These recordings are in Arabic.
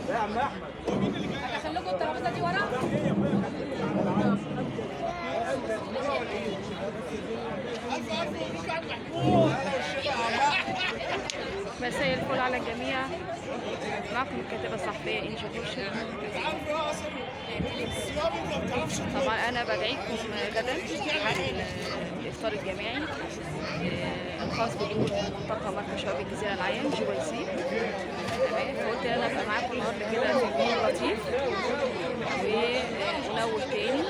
يا عم احمد هدخل لكم الترابيزه دي ورا. مساء الفل على الجميع. معكم الكاتبة الصحفية إنجي مرشد. طبعا أنا بدعيكم غدا عن الإفطار الجماعي الخاص بدور منطقة مركز شباب الجزيرة العام GYC. تمام، فقلت أنا أبقى معاكم النهارده كده في يوم لطيف وننوه تاني.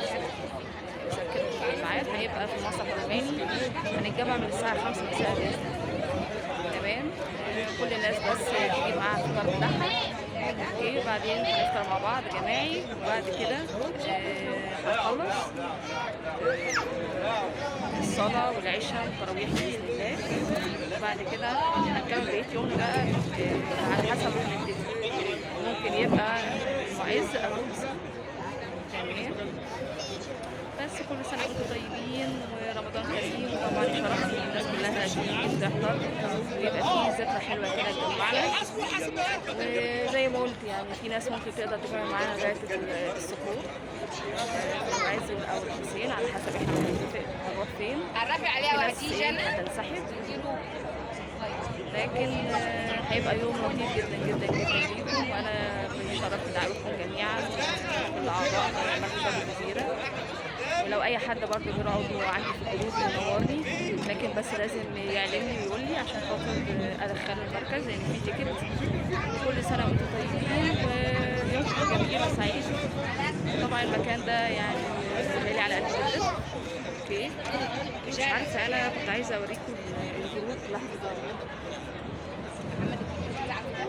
سكرت الميعاد هيبقى في المسرح الروماني، هنتجمع من الساعة 5 مساء بإذن الله. تمام، كل الناس بس تجيب معاها الفطار بتاعها. اوكي، بعدين هنفطر مع بعض جماعي، وبعد كده هنخلص الصلاة والعشاء والتراويح بإذن الله. وبعد كده هنكمل بقية يومنا بقى على حسب ما نبتدي، ممكن يبقى معز أو مساء. تمام، بس كل سنة وانتم طيبين ورمضان كريم. طبعا شرفني الناس كلها تيجي تحضر ويبقى فيه ذكرى حلوة كده تجمعنا. وزي ما قلت يعني في ناس ممكن تقدر تجمع معانا لغاية السحور في العز أو الحسين على حسب احنا هنتفق هنروح فين. في ناس هتنسحب، لكن هيبقى يوم لطيف جدا جدا جدا ليكم. وانا بشرف دعوتكم جميعا الاعضاء مركز شباب الجزيره، ولو اي حد برضه له عضو عندي في الجروب ينورني، لكن بس لازم يعلمني ويقول لي عشان خاطر ادخله المركز لان في تيكت. كل سنه وانتم طيبين ويومكم جميل وسعيد. طبعا المكان ده يعني غالي على قد جدا. اوكي، مش عارفه، انا كنت عايزه اوريكم الجروب. لحظه،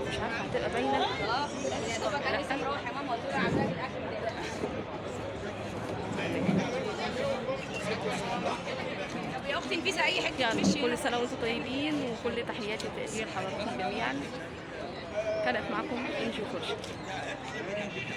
مش عارفه هتبقى باينه. يا دوبك انا لسه مروح يا ماما، قلت له عامله لي الاكل طب يا اختي انفيسه اي حته يعني تمشي. كل سنه وانتم طيبين، وكل تحياتي وتقدير حضراتكم جميعا. كانت معكم إنجي مرشد.